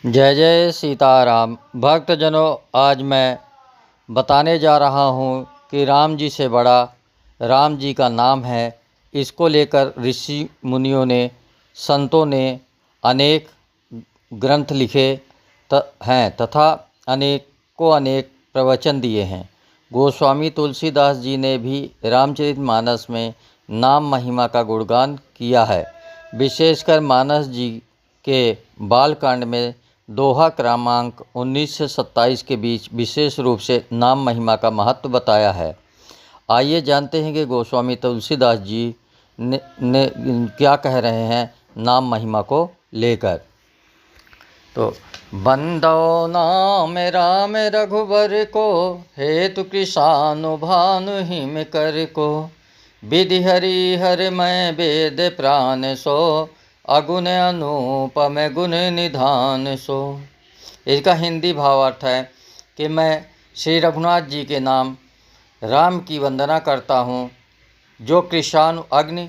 जय जय सीताराम। भक्तजनों, आज मैं बताने जा रहा हूँ कि राम जी से बड़ा राम जी का नाम है। इसको लेकर ऋषि मुनियों ने, संतों ने अनेक ग्रंथ लिखे हैं तथा अनेक प्रवचन दिए हैं। गोस्वामी तुलसीदास जी ने भी रामचरितमानस में नाम महिमा का गुणगान किया है। विशेषकर मानस जी के बालकांड में दोहा क्रमांक 19 से 27 के बीच विशेष रूप से नाम महिमा का महत्व बताया है। आइए जानते हैं कि गोस्वामी तुलसीदास जी ने क्या कह रहे हैं नाम महिमा को लेकर। तो बंदो नाम राम रघुबर को, हेतु कृषानु भानु हिम कर को। विधि हरि हर मैं वेद प्राण सो, अगुण अनुपम गुण निधान सो। इसका हिंदी भावार्थ है कि मैं श्री रघुनाथ जी के नाम राम की वंदना करता हूँ, जो कृषाणु अग्नि,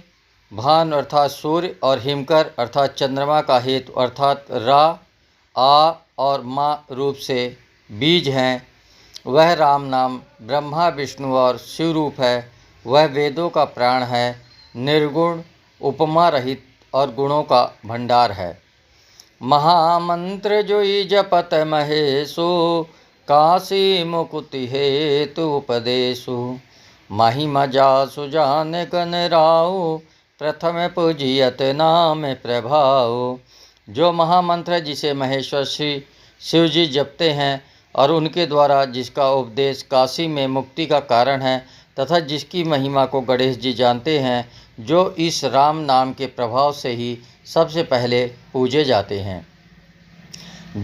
भानु अर्थात सूर्य और हिमकर अर्थात चंद्रमा का हेतु अर्थात रा, आ और मा रूप से बीज हैं। वह राम नाम ब्रह्मा विष्णु और शिव रूप है। वह वेदों का प्राण है, निर्गुण, उपमा रहित और गुणों का भंडार है। महामंत्र जोई जपत महेशु, काशी मुकुति हेतु उपदेशु। महिमा जासु जान कन राउ, प्रथम पूजियत नाम प्रभाव। जो महामंत्र है जिसे महेश्वर श्री शिव जी जपते हैं और उनके द्वारा जिसका उपदेश काशी में मुक्ति का कारण है तथा जिसकी महिमा को गणेश जी जानते हैं, जो इस राम नाम के प्रभाव से ही सबसे पहले पूजे जाते हैं।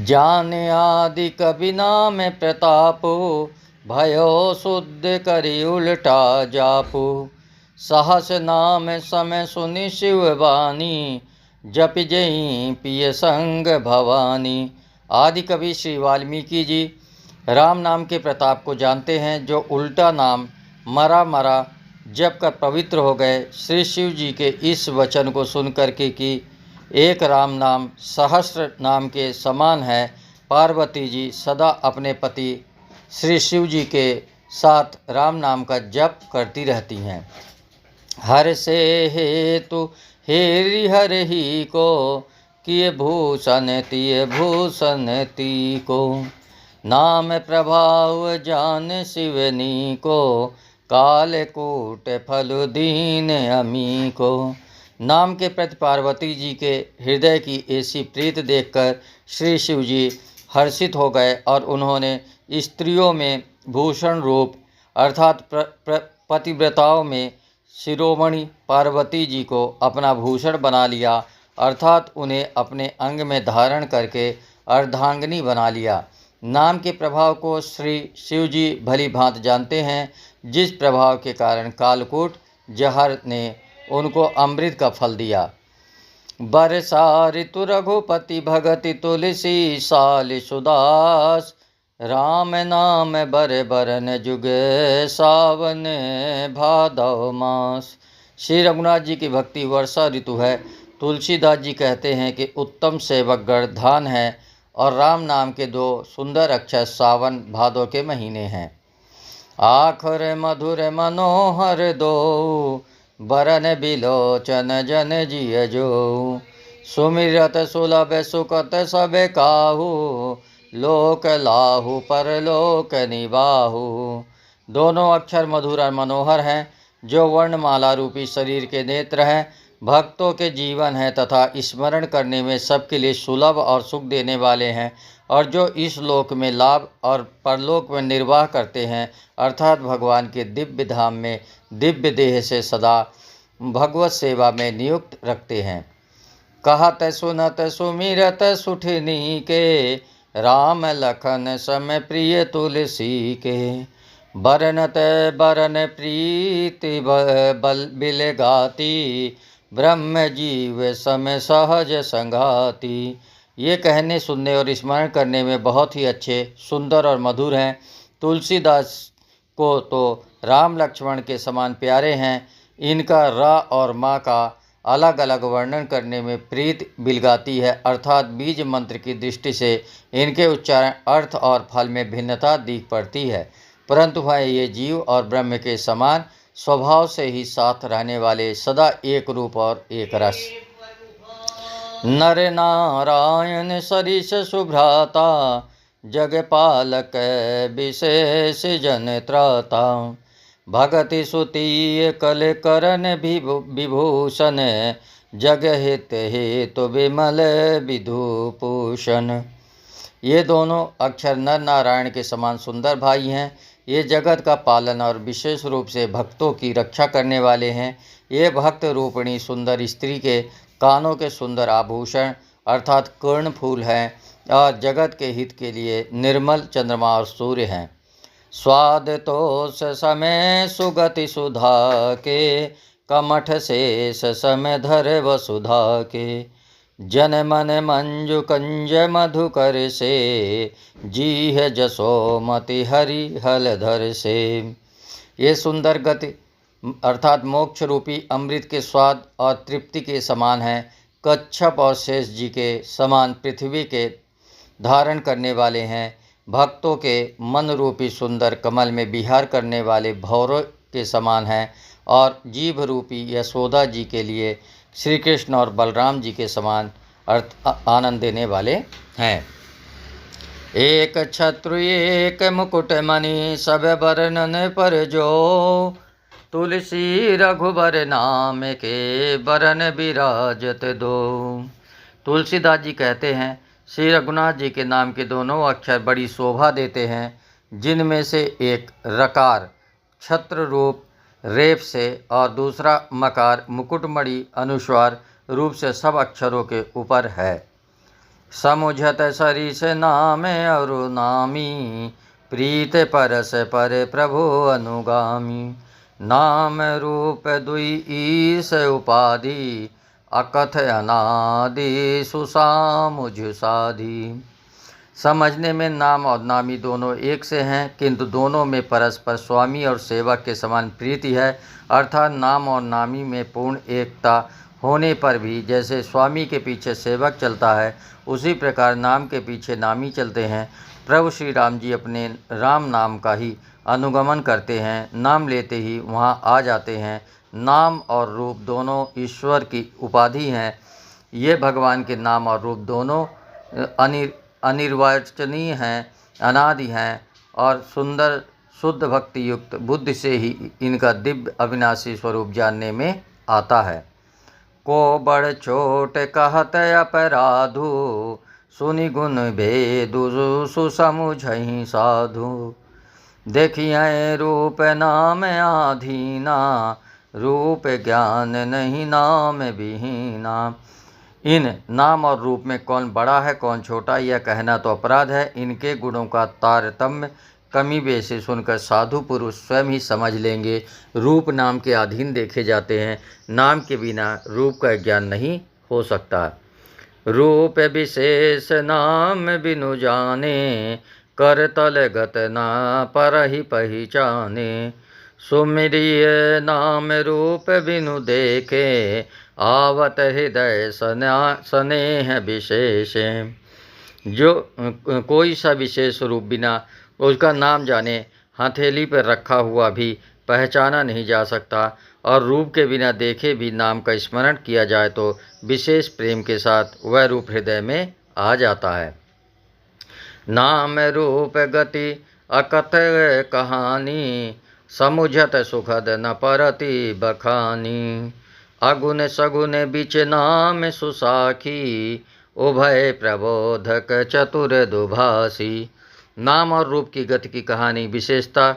जाने आदि कवि नाम प्रतापो, भयो शुद्ध करी उल्टा जापो। सहस नाम समय सुनि शिव वाणी, जप जई पिय संग भवानी। आदि कवि श्री वाल्मीकि जी राम नाम के प्रताप को जानते हैं, जो उल्टा नाम मरा मरा जप कर पवित्र हो गए। श्री शिव जी के इस वचन को सुनकर के कि एक राम नाम सहस्र नाम के समान है, पार्वती जी सदा अपने पति श्री शिव जी के साथ राम नाम का जप करती रहती हैं। हर से हेतु हेरि हर ही को, किए भूषण तिय भूषण ती को। नाम प्रभाव जान शिवनी को, कालकूट फल दीन अमी को। नाम के प्रति पार्वती जी के हृदय की ऐसी प्रीत देखकर श्री शिव जी हर्षित हो गए और उन्होंने स्त्रियों में भूषण रूप अर्थात पतिव्रताओं में शिरोमणि पार्वती जी को अपना भूषण बना लिया, अर्थात उन्हें अपने अंग में धारण करके अर्धांगिनी बना लिया। नाम के प्रभाव को श्री शिव जी भली भांति जानते हैं, जिस प्रभाव के कारण कालकूट जहर ने उनको अमृत का फल दिया। बरसा ऋतु रघुपति भगति तुलसी साल सुदास, राम नाम बर बरन जुग सावन भादव मास। श्री रघुनाथ जी की भक्ति वर्षा ऋतु है। तुलसीदास जी कहते हैं कि उत्तम सेवकगण धान है और राम नाम के दो सुंदर अक्षर सावन भादो के महीने हैं। आखर मधुर मनोहर दो, बरन बिलोचन जन जिय जो। सुमिरत सुलभ सुकत सब काहू, लोक लाहू परलोक निबाहू। दोनों अक्षर मधुर और मनोहर हैं, जो वर्णमाला रूपी शरीर के नेत्र हैं, भक्तों के जीवन हैं तथा स्मरण करने में सबके लिए सुलभ और सुख देने वाले हैं, और जो इस लोक में लाभ और परलोक में निर्वाह करते हैं, अर्थात भगवान के दिव्य धाम में दिव्य देह से सदा भगवत सेवा में नियुक्त रखते हैं। कहत सुनत सुमिरत सुठनी के, राम लखन सम प्रिय तुलसी के। बरनत बरन प्रीति बल बिल गाती, ब्रह्म जीव सम सहज संगाती। ये कहने सुनने और स्मरण करने में बहुत ही अच्छे, सुंदर और मधुर हैं। तुलसीदास को तो राम लक्ष्मण के समान प्यारे हैं। इनका रा और माँ का अलग अलग वर्णन करने में प्रीत बिलगाती है, अर्थात बीज मंत्र की दृष्टि से इनके उच्चारण, अर्थ और फल में भिन्नता दिख पड़ती है, परंतु वह ये जीव और ब्रह्म के समान स्वभाव से ही साथ रहने वाले, सदा एक रूप और एक रस। नर नारायण सरिस सुभ्राता, जगपालक विशेष जन त्राता। भगति सुतीय कल करन विभूषण, जग हित हेतु विमल विधुभूषण। ये दोनों अक्षर नर नारायण के समान सुंदर भाई हैं। ये जगत का पालन और विशेष रूप से भक्तों की रक्षा करने वाले हैं। ये भक्त रूपिणी सुंदर स्त्री के कानों के सुंदर आभूषण अर्थात कर्ण फूल हैं और जगत के हित के लिए निर्मल चंद्रमा और सूर्य हैं। स्वाद तो समय सुगति सुधा के, कमठ शेष समय धर वसुधा के। जन मन मंजु कंज मधुकर से, जीह जसोमति हरि हलधर से। ये सुंदर गति अर्थात मोक्ष रूपी अमृत के स्वाद और तृप्ति के समान है। कच्छप और शेष जी के समान पृथ्वी के धारण करने वाले हैं। भक्तों के मन रूपी सुंदर कमल में विहार करने वाले भौरों के समान हैं और जीभ रूपी यशोदा जी के लिए श्री कृष्ण और बलराम जी के समान आनंद देने वाले हैं। एक छत्रु एक मुकुट मणि, सब बरनन पर जो। तुलसी रघुबर नाम के, बरन विराजत दो। तुलसीदास जी कहते हैं, श्री रघुनाथ जी के नाम के दोनों अक्षर बड़ी शोभा देते हैं, जिनमें से एक रकार छत्र रूप रेप से और दूसरा मकार मुकुटमणि अनुस्वार रूप से सब अक्षरों के ऊपर है। समुझत सरिस नाम अरु नामी, प्रीत परस पर प्रभु अनुगामी। नाम रूप दुई ईस उपाधि, अकथ अनादि सुसामुझ साधि। समझने में नाम और नामी दोनों एक से हैं, किंतु दोनों में परस्पर स्वामी और सेवक के समान प्रीति है। अर्थात नाम और नामी में पूर्ण एकता होने पर भी जैसे स्वामी के पीछे सेवक चलता है, उसी प्रकार नाम के पीछे नामी चलते हैं। प्रभु श्री राम जी अपने राम नाम का ही अनुगमन करते हैं, नाम लेते ही वहाँ आ जाते हैं। नाम और रूप दोनों ईश्वर की उपाधि हैं। ये भगवान के नाम और रूप दोनों अनिर्वचनीय हैं, अनादि हैं और सुंदर शुद्ध भक्ति युक्त बुद्धि से ही इनका दिव्य अविनाशी स्वरूप जानने में आता है। को बड़ छोट कहत अपराधु, सुनि गुण भेदु सुसमुझहि साधु। देखिए रूप नाम आधीना, रूप ज्ञान नहीं नाम विहीना। इन नाम और रूप में कौन बड़ा है कौन छोटा यह कहना तो अपराध है। इनके गुणों का तारतम्य कमी बेशी सुनकर साधु पुरुष स्वयं ही समझ लेंगे। रूप नाम के अधीन देखे जाते हैं, नाम के बिना रूप का ज्ञान नहीं हो सकता। रूप विशेष नाम बिनु जाने, कर तल गत ना परहि पहचाने। सुमिरिय नाम रूप बिनु देखे, आवत हृदय स्नेह विशेष। जो कोई सा विशेष रूप बिना उसका नाम जाने हथेली पर रखा हुआ भी पहचाना नहीं जा सकता, और रूप के बिना देखे भी नाम का स्मरण किया जाए तो विशेष प्रेम के साथ वह रूप हृदय में आ जाता है। नाम रूप गति अकथ कहानी, समुझत सुखद न परति बखानी। अगुण सगुण बिच नाम सुसाखी, उभय प्रबोधक चतुर दुभासी। नाम और रूप की गति की कहानी विशेषता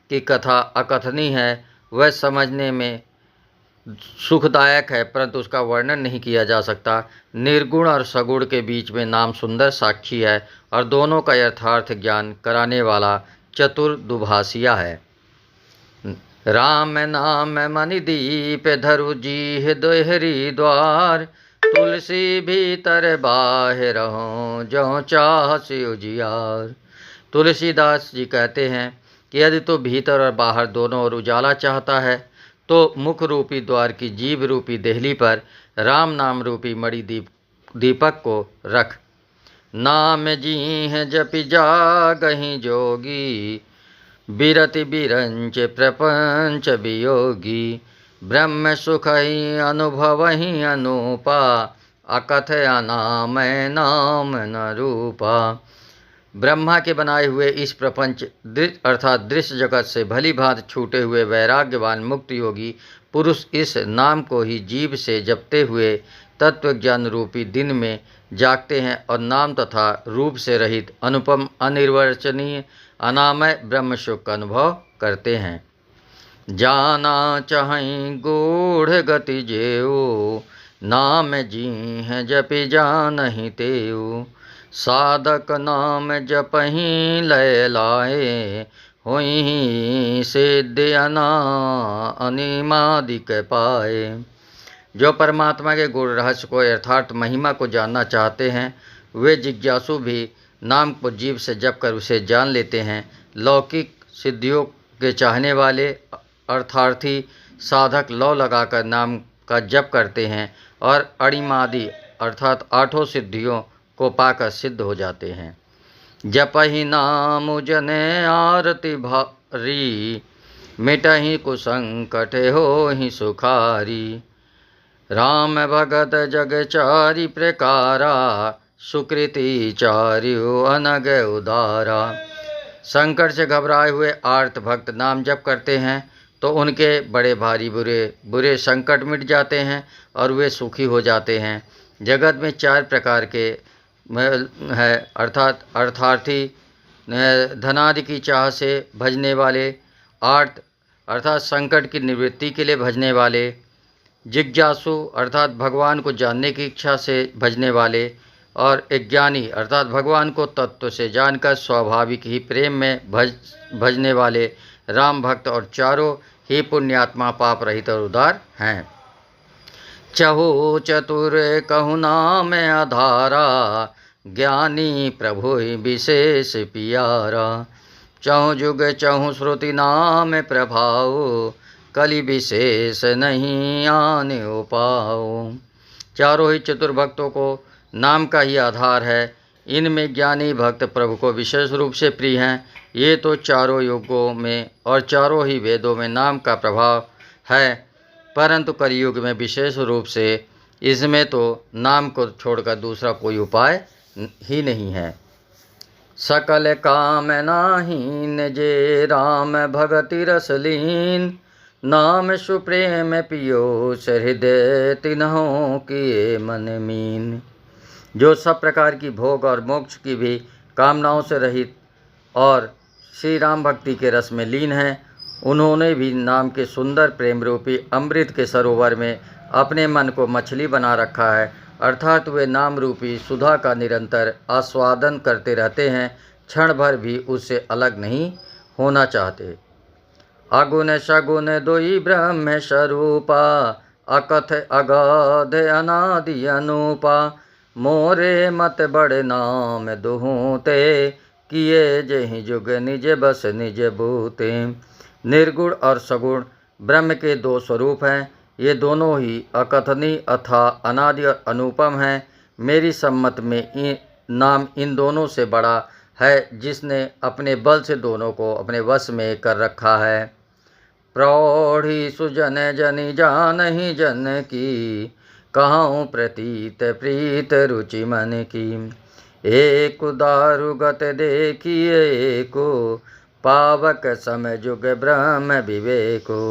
की कथा अकथनीय है। वह समझने में सुखदायक है, परंतु उसका वर्णन नहीं किया जा सकता। निर्गुण और सगुण के बीच में नाम सुंदर साक्षी है और दोनों का यथार्थ ज्ञान कराने वाला चतुर दुभाषिया है। राम नाम मणिदीप धरु जी दोहरी द्वार, तुलसी भीतर बाहर हो जो चाह से उजियार। तुलसीदास जी कहते हैं कि यदि तो भीतर और बाहर दोनों ओर उजाला चाहता है तो मुख रूपी द्वार की जीभ रूपी देहली पर राम नाम रूपी मणि दीपक को रख। नाम जीह जपि जागहि जोगी, बिरति बिरंच प्रपंच वियोगी। ब्रह्म सुख ही अनुभवहि अनुपा, अकथय अनामय नाम न रूपा। ब्रह्मा के बनाए हुए इस प्रपंच अर्थात दृश्य जगत से भली भांति छूटे हुए वैराग्यवान मुक्त योगी पुरुष इस नाम को ही जीभ से जपते हुए तत्वज्ञान रूपी दिन में जागते हैं और नाम तथा रूप से रहित अनुपम अनिर्वचनीय अनामय ब्रह्म सुख का अनुभव करते हैं। जाना चाहें गूढ़ गति जेऊ, नाम जीह जपि जानहि तेऊ। साधक नाम जपहि लय लाए, होई सिद्ध अनिमादिक पाए। जो परमात्मा के गुण रहस्य को यथार्थ महिमा को जानना चाहते हैं, वे जिज्ञासु भी नाम को जीभ से जप कर उसे जान लेते हैं। लौकिक सिद्धियों के चाहने वाले अर्थार्थी साधक लौ लगाकर नाम का जप करते हैं और अणिमादि अर्थात आठों सिद्धियों को पाकर सिद्ध हो जाते हैं। जपहि नाम जने आरती भारी, मिटहि कुसंकट होहि सुखारी। राम भगत जगचारी प्रकारा, सुकृति चार्यो अनग उदारा। संकट से घबराए हुए आर्त भक्त नाम जप करते हैं तो उनके बड़े भारी बुरे संकट मिट जाते हैं और वे सुखी हो जाते हैं। जगत में 4 प्रकार के है अर्थात अर्थार्थी, धनादि की चाह से भजने वाले, आर्त अर्थात संकट की निवृत्ति के लिए भजने वाले, जिज्ञासु अर्थात भगवान को जानने की इच्छा से भजने वाले, और ज्ञानी अर्थात भगवान को तत्व से जानकर स्वाभाविक ही प्रेम में भजने वाले राम भक्त और चारों ही पुण्यात्मा पाप रहित और उदार हैं। चहु चतुर कहु नाम आधारा, ज्ञानी प्रभु विशेष पियारा। चहु जुग चहु श्रुति नाम प्रभाव, कलि विशेष नहीं आने उपाओ। चारों ही चतुर भक्तों को नाम का ही आधार है। इनमें ज्ञानी भक्त प्रभु को विशेष रूप से प्रिय हैं। ये तो चारों युगों में और चारों ही वेदों में नाम का प्रभाव है, परंतु कलियुग में विशेष रूप से इसमें तो नाम को छोड़कर दूसरा कोई उपाय ही नहीं है। सकल काम नाहीन जे राम भगति रस लीन, नाम सुप्रेम पियो हृदय तिन्हों किए मन मीन। जो सब प्रकार की भोग और मोक्ष की भी कामनाओं से रहित और श्री राम भक्ति के रस में लीन हैं, उन्होंने भी नाम के सुंदर प्रेम रूपी अमृत के सरोवर में अपने मन को मछली बना रखा है। अर्थात वे नाम रूपी सुधा का निरंतर आस्वादन करते रहते हैं, क्षण भर भी उससे अलग नहीं होना चाहते। अगुण सगुण दोई ब्रह्म स्वरूपा, अकथ अगाध अनादि अनूपा। मोरे मत बड़े नाम दुहूते, किए जहि जुग निज बस निज बूते। निर्गुण और सगुण ब्रह्म के 2 स्वरूप हैं। ये दोनों ही अकथनीय अथा अनादि और अनुपम हैं। मेरी सम्मत में नाम इन दोनों से बड़ा है, जिसने अपने बल से दोनों को अपने वश में कर रखा है। प्रौढ़ी सुजन जनि जानहि जन की, कहूँ प्रतीत प्रीत रुचि मन की। एक दारुगत देखिए को, पावक समय जुग ब्रह्म विवेको।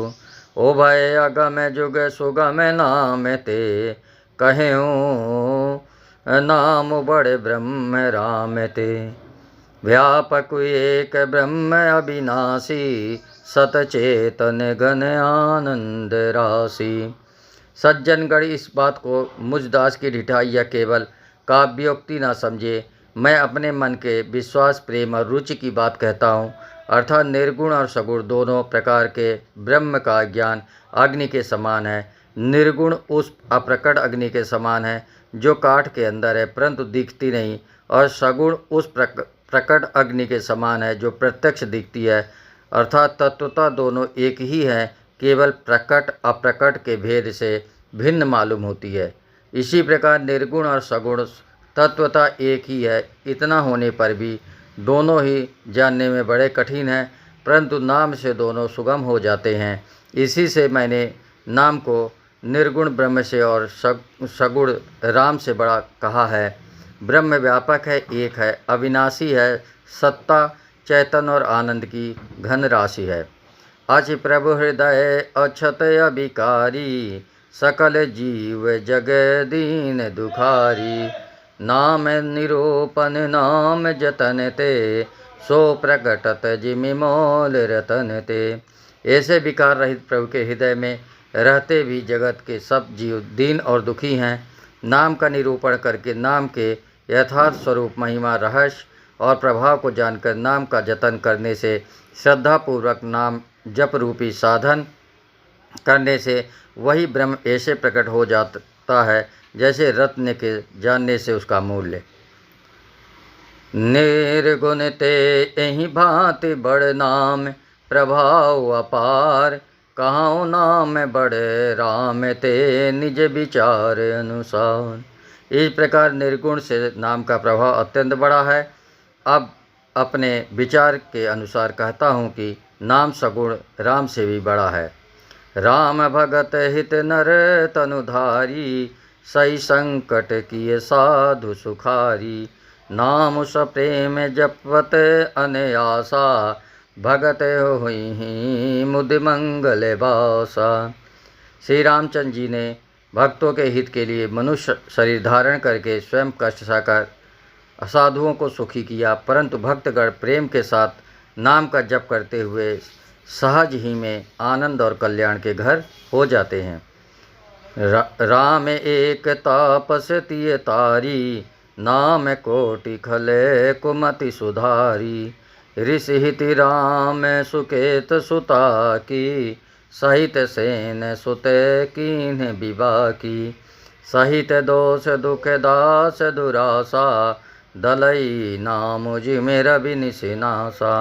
उभय अगम जुग सुगम नाम ते, कहेऊँ नाम बड़े ब्रह्म राम ते। व्यापक एक ब्रह्म अविनाशी, सतचेतन घन आनंद राशि। सज्जनगण इस बात को मुझ दास की ढिठाई या केवल काव्योक्ति न समझे। मैं अपने मन के विश्वास प्रेम और रुचि की बात कहता हूँ। अर्थात निर्गुण और सगुण दोनों प्रकार के ब्रह्म का ज्ञान अग्नि के समान है। निर्गुण उस अप्रकट अग्नि के समान है जो काठ के अंदर है परंतु दिखती नहीं, और सगुण उस प्रकट अग्नि के समान है जो प्रत्यक्ष दिखती है। अर्थात तत्वतः दोनों एक ही हैं, केवल प्रकट अप्रकट के भेद से भिन्न मालूम होती है। इसी प्रकार निर्गुण और सगुण तत्वता एक ही है। इतना होने पर भी दोनों ही जानने में बड़े कठिन हैं, परंतु नाम से दोनों सुगम हो जाते हैं। इसी से मैंने नाम को निर्गुण ब्रह्म से और सगुण राम से बड़ा कहा है। ब्रह्म व्यापक है, एक है, अविनाशी है, सत्ता चैतन्य और आनंद की घन राशि है। अचि प्रभु हृदय अक्षत अभिकारी, सकल जीव जग दीन दुखारी। नाम निरूपन नाम जतन ते, सो प्रकटत जिमि मोल रतन ते। ऐसे विकार रहित प्रभु के हृदय में रहते भी जगत के सब जीव दीन और दुखी हैं। नाम का निरूपण करके नाम के यथार्थ स्वरूप, महिमा, रहस्य और प्रभाव को जानकर नाम का जतन करने से, श्रद्धापूर्वक नाम जप रूपी साधन करने से वही ब्रह्म ऐसे प्रकट हो जाता है जैसे रत्न के जानने से उसका मूल्य। निर्गुण ते एहि भांति बड़ नाम, प्रभाव अपार, कहाँ नाम बड़े राम ते, निज विचार अनुसार। इस प्रकार निर्गुण से नाम का प्रभाव अत्यंत बड़ा है। अब अपने विचार के अनुसार कहता हूँ कि नाम सगुण राम से भी बड़ा है। राम भगत हित नर तनुधारी, सही संकट किए साधु सुखारी। नाम सप्रेम जपत अनयासा, भगत हुई मुद मंगल बासा। श्री रामचंद्र जी ने भक्तों के हित के लिए मनुष्य शरीर धारण करके स्वयं कष्ट सहकर असाधुओं को सुखी किया, परंतु भक्तगण प्रेम के साथ नाम का जप करते हुए सहज ही में आनंद और कल्याण के घर हो जाते हैं। राम एक तापस तिय तारी, नाम कोटि खले कुमति सुधारी। ऋषि हिति राम सुकेत सुता की, सहित सेन सुत कीन्ह विवाह की। सहित दोष दुख दास दुरासा, दलई नाम जिमि रवि निशिनासा।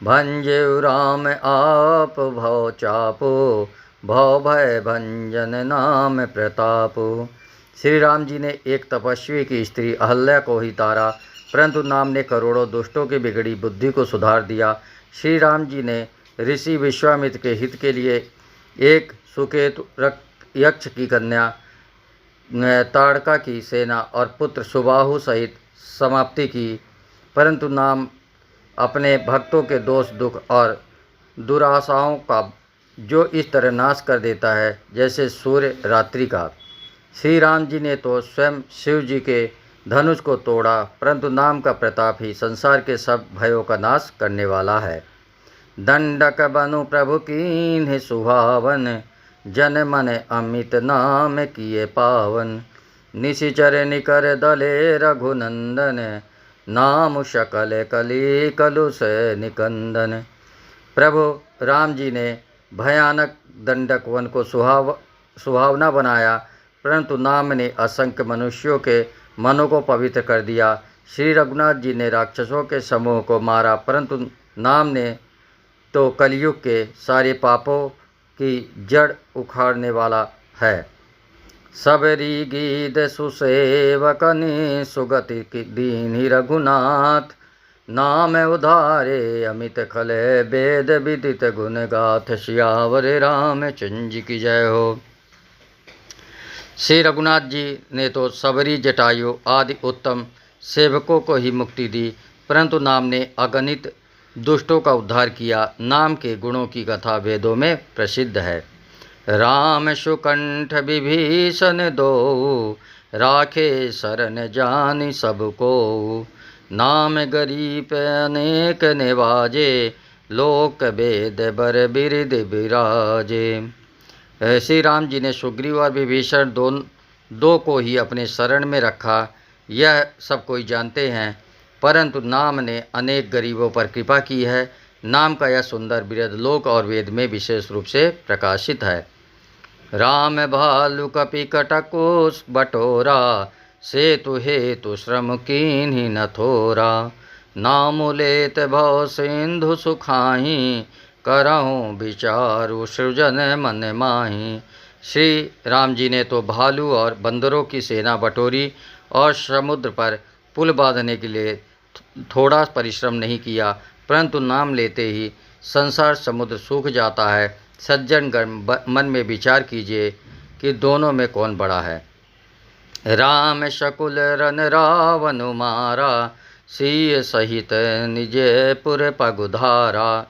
भंजउ राम आप भव चापो, भव भय भंजन नाम प्रतापो। श्री राम जी ने एक तपस्वी की स्त्री अहल्या को ही तारा, परंतु नाम ने करोड़ों दुष्टों की बिगड़ी बुद्धि को सुधार दिया। श्री राम जी ने ऋषि विश्वामित्र के हित के लिए एक सुकेतु यक्ष की कन्या ताड़का की सेना और पुत्र सुबाहु सहित समाप्ति की, परंतु नाम अपने भक्तों के दोष दुख और दुराशाओं का जो इस तरह नाश कर देता है जैसे सूर्य रात्रि का। श्री राम जी ने तो स्वयं शिव जी के धनुष को तोड़ा, परंतु नाम का प्रताप ही संसार के सब भयों का नाश करने वाला है। दंडक बनु प्रभु कीन्ह सुहावन, जन मन अमित नाम किए पावन। निशिचर निकर दले रघुनंदन, नाम शकल कली कलुष निकंदन। प्रभु राम जी ने भयानक दंडक वन को सुहावना बनाया, परंतु नाम ने असंख्य मनुष्यों के मनों को पवित्र कर दिया। श्री रघुनाथ जी ने राक्षसों के समूह को मारा, परंतु नाम ने तो कलयुग के सारे पापों की जड़ उखाड़ने वाला है। सबरी गीत सुसेवकनि, सुगति की दीनि रघुनाथ। नाम उधारे अमित खले, वेद विदित गुण गाथ। सियावर रामचंद्र की जय हो। श्री रघुनाथ जी ने तो सबरी, जटायु आदि उत्तम सेवकों को ही मुक्ति दी, परंतु नाम ने अगणित दुष्टों का उद्धार किया। नाम के गुणों की कथा वेदों में प्रसिद्ध है। राम सुकंठ विभीषण दो, राखे शरण जानि सबको। नाम गरीब अनेक निवाजे, लोक वेद बर बिरद बिराजे। श्री राम जी ने सुग्रीव और विभीषण दो को ही अपने शरण में रखा, यह सब कोई जानते हैं, परंतु नाम ने अनेक गरीबों पर कृपा की है। नाम का यह सुंदर बिरद लोक और वेद में विशेष रूप से प्रकाशित है। राम भालु कपि कटकोस बटोरा, सेतु हेतु श्रम कीन्हि न थोरा। नाम लेत भव सिंधु सुखाही, करहूँ विचारु सृजन मन माही। श्री राम जी ने तो भालू और बंदरों की सेना बटोरी और समुद्र पर पुल बांधने के लिए थोड़ा परिश्रम नहीं किया, परंतु नाम लेते ही संसार समुद्र सूख जाता है। सज्जनगण मन में विचार कीजिए कि दोनों में कौन बड़ा है। राम शकुल रन रावण मारा, सीय सहित निजपुर पगुधारा।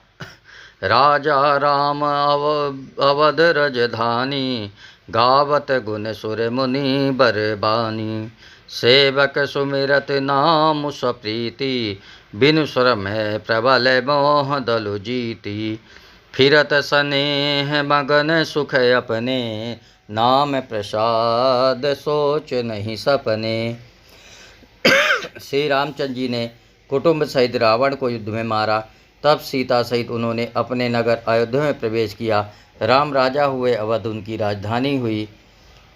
राजा राम अवध रजधानी, गावत गुण सुर मुनि बरबानी। सेवक सुमिरत नाम सप्रीति, बिनु सुर में प्रबल मोह दलु जीती। फिरत स्नेह मगन सुख अपने, नाम प्रसाद सोच नहीं सपने। श्री रामचंद्र जी ने कुटुंब सहित रावण को युद्ध में मारा। तब सीता सहित उन्होंने अपने नगर अयोध्या में प्रवेश किया। राम राजा हुए, अवध उनकी राजधानी हुई।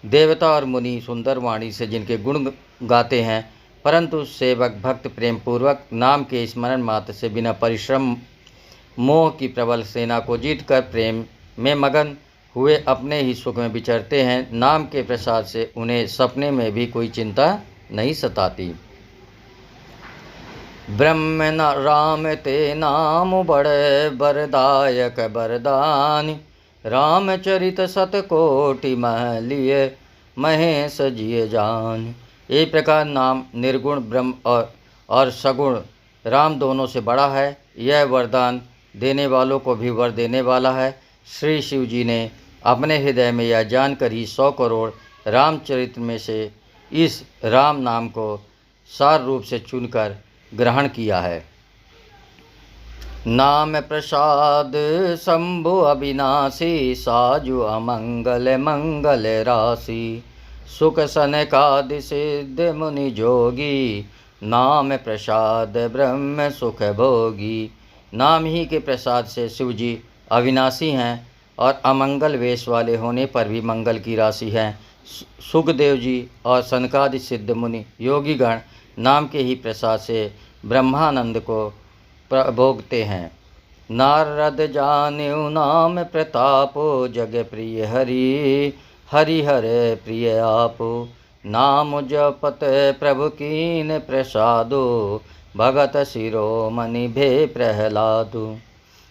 देवता और मुनि सुंदर वाणी से जिनके गुण गाते हैं, परंतु सेवक भक्त प्रेम पूर्वक नाम के स्मरण मात्र से बिना परिश्रम मोह की प्रबल सेना को जीतकर प्रेम में मगन हुए अपने ही सुख में विचरते हैं। नाम के प्रसाद से उन्हें सपने में भी कोई चिंता नहीं सताती। ब्रह्म न राम ते नाम बड़े बरदायक बरदानी। रामचरित सतकोटि मह लिए, महेश जिय जान। एक प्रकार नाम निर्गुण ब्रह्म और सगुण राम दोनों से बड़ा है। यह वरदान देने वालों को भी वर देने वाला है। श्री शिव जी ने अपने हृदय में यह जानकर ही 100 करोड़ रामचरित्र में से इस राम नाम को सार रूप से चुनकर ग्रहण किया है। नाम प्रसाद शंभु अविनाशी, साजु अमंगल मंगल राशि। सुख सनकादि सिद्ध मुनि जोगी, नाम प्रसाद ब्रह्म सुख भोगी। नाम ही के प्रसाद से शिव जी अविनाशी हैं और अमंगल वेश वाले होने पर भी मंगल की राशि हैं। सुखदेव जी और सनकादि सिद्ध मुनि योगीगण नाम के ही प्रसाद से ब्रह्मानंद को भोगते हैं। नारद जान्यु नाम प्रतापो, जग प्रिय हरि हरि हरे प्रिय आपो। नाम जपत प्रभु कीन प्रसादो, भगत शिरोमणि भे प्रहलादो।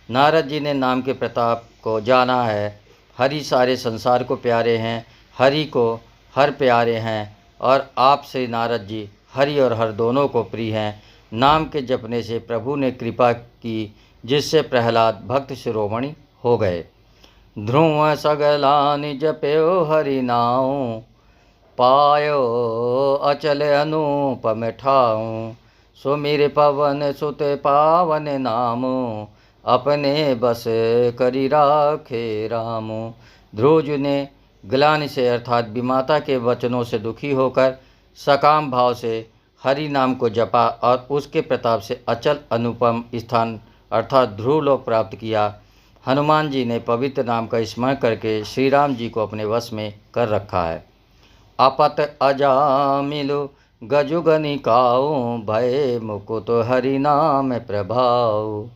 नारद जी ने नाम के प्रताप को जाना है। हरि सारे संसार को प्यारे हैं, हरि को हर प्यारे हैं, और आपसे नारद जी हरि और हर दोनों को प्रिय हैं। नाम के जपने से प्रभु ने कृपा की, जिससे प्रहलाद भक्त शिरोमणि हो गए। ध्रुव सगलानि जप्यो हरि नाउ, पायो अचल अनुपम ठाऊं। सुमिर पवन सुत पावन नामो, अपने बस करी राखे रामो। ध्रुव जी ने ग्लानि से अर्थात विमाता के वचनों से दुखी होकर सकाम भाव से हरि नाम को जपा और उसके प्रताप से अचल अनुपम स्थान अर्थात ध्रुव लोक प्राप्त किया। हनुमान जी ने पवित्र नाम का स्मरण करके श्री राम जी को अपने वश में कर रखा है। अपत अजामिलु गजुगनिकाऊ, भय मुकुत हरि नाम प्रभाऊ।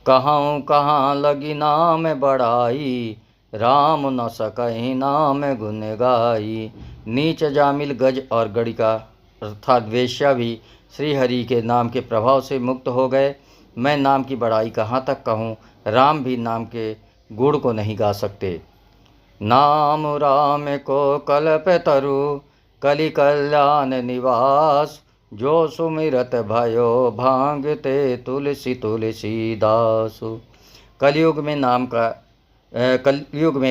कहाँ कहाँ लगी नाम बड़ाई, राम न सकहि नाम गुण गाई। नीच जामिल गज और गणिका अर्थात वेश्या भी श्री हरि के नाम के प्रभाव से मुक्त हो गए। मैं नाम की बड़ाई कहाँ तक कहूँ, राम भी नाम के गुण को नहीं गा सकते। नाम राम को कल्प तरु, कलि कल्याण निवास। जो सुमिरत भयो भांगते, तुलसी तुलसी दासु। कलयुग में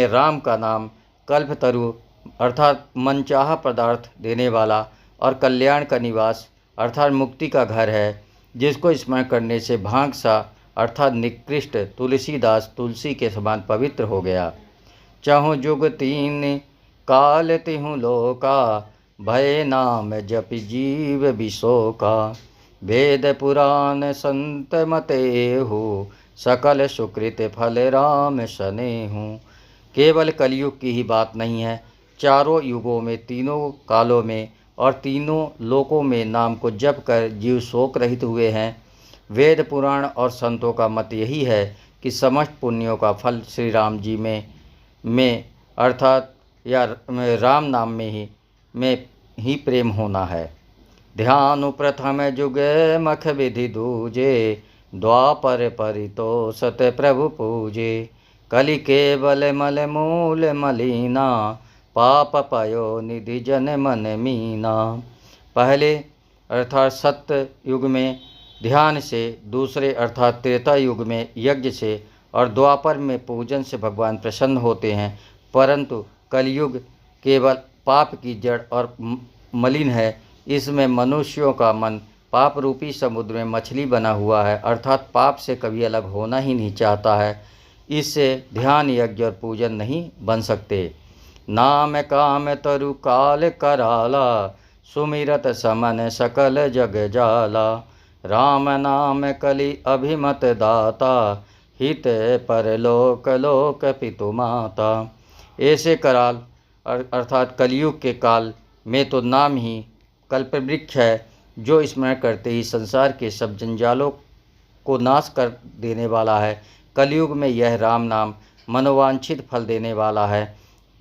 राम का नाम कल्पतरु अर्थात मनचाहा पदार्थ देने वाला और कल्याण का निवास अर्थात मुक्ति का घर है, जिसको स्मरण करने से भांग सा अर्थात निकृष्ट तुलसीदास तुलसी के समान पवित्र हो गया। चाहूँ जुग तीन काल तिहूँ लोका, भय नाम जप जीव विशोका। वेद पुराण संत मतेहु, सकल सुकृत फल राम सनेहु। केवल कलयुग की ही बात नहीं है, चारों युगों में, तीनों कालों में और तीनों लोकों में नाम को जप कर जीव शोक रहित हुए हैं। वेद पुराण और संतों का मत यही है कि समस्त पुण्यों का फल श्री राम जी में अर्थात या राम नाम में ही प्रेम होना है। ध्यानु प्रथम जुगे मख विधि दूजे, द्वापर परितोषत प्रभु पूजे। कलि केवल मल मूल मलीना, पाप पयो निधि जन मन मीना। पहले अर्थात सत्य युग में ध्यान से, दूसरे अर्थात त्रेता युग में यज्ञ से और द्वापर में पूजन से भगवान प्रसन्न होते हैं, परंतु कलयुग केवल पाप की जड़ और मलिन है। इसमें मनुष्यों का मन पाप रूपी समुद्र में मछली बना हुआ है, अर्थात पाप से कभी अलग होना ही नहीं चाहता है। इससे ध्यान, यज्ञ और पूजन नहीं बन सकते। नाम काम तरु काल कराला, सुमिरत समन सकल जग जाला। राम नाम कलि अभिमत दाता, हित परलोक लोक पितु माता। ऐसे कराल अर्थात कलयुग के काल में तो नाम ही कल्पवृक्ष है, जो स्मरण करते ही संसार के सब जंजालों को नाश कर देने वाला है। कलयुग में यह राम नाम मनोवांछित फल देने वाला है,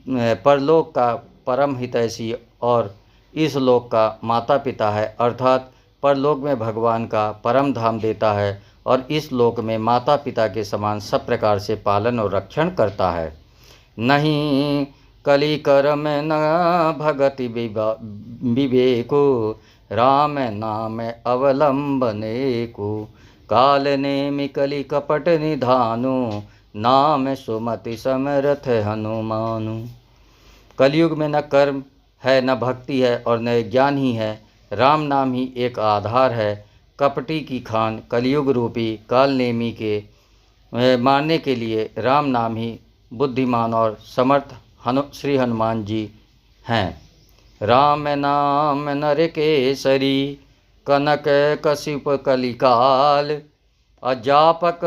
परलोक का परम हितैषी और इस लोक का माता पिता है, अर्थात परलोक में भगवान का परम धाम देता है और इस लोक में माता पिता के समान सब प्रकार से पालन और रक्षण करता है। नहीं कली कर्म न भगति विवेको, राम नाम अवलंबने को। काल नेमि कलि कपट निधानु, नाम सुमति समरथ हनुमानु। कलयुग में न कर्म है, न भक्ति है और न ज्ञान ही है, राम नाम ही एक आधार है। कपटी की खान कलयुग रूपी कालनेमी के मारने के लिए राम नाम ही बुद्धिमान और समर्थ श्री हनुमान जी हैं। राम नाम नर केसरी, कनक कशिप कलिकाल। अजापक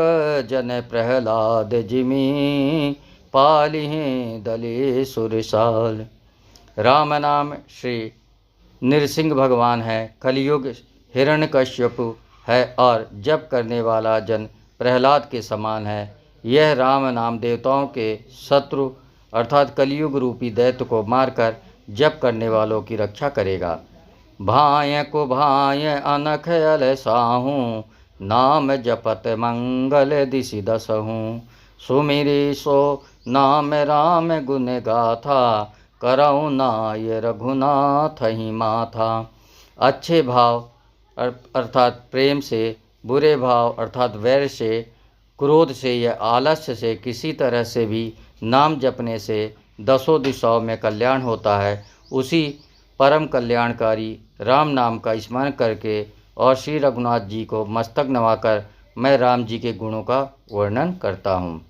जन प्रहलाद जिमि, पालिहि दले सुरसाल। राम नाम श्री नृसिंह भगवान है, कलियुग हिरण्यकश्यपु है और जप करने वाला जन प्रहलाद के समान है। यह राम नाम देवताओं के शत्रु अर्थात कलयुग रूपी दैत्य को मारकर जप करने वालों की रक्षा करेगा। भाय को भाय अनख अलसाहूँ, नाम जपत मंगल दिशि दसहूँ। सुमिरि सो नाम राम गुण गाथा, करऊ नाय रघुनाथ ही माथा। अच्छे भाव अर्थात प्रेम से, बुरे भाव अर्थात वैर से, क्रोध से या आलस्य से किसी तरह से भी नाम जपने से दसों दिशाओं में कल्याण होता है। उसी परम कल्याणकारी राम नाम का स्मरण करके और श्री रघुनाथ जी को मस्तक नवाकर मैं राम जी के गुणों का वर्णन करता हूँ।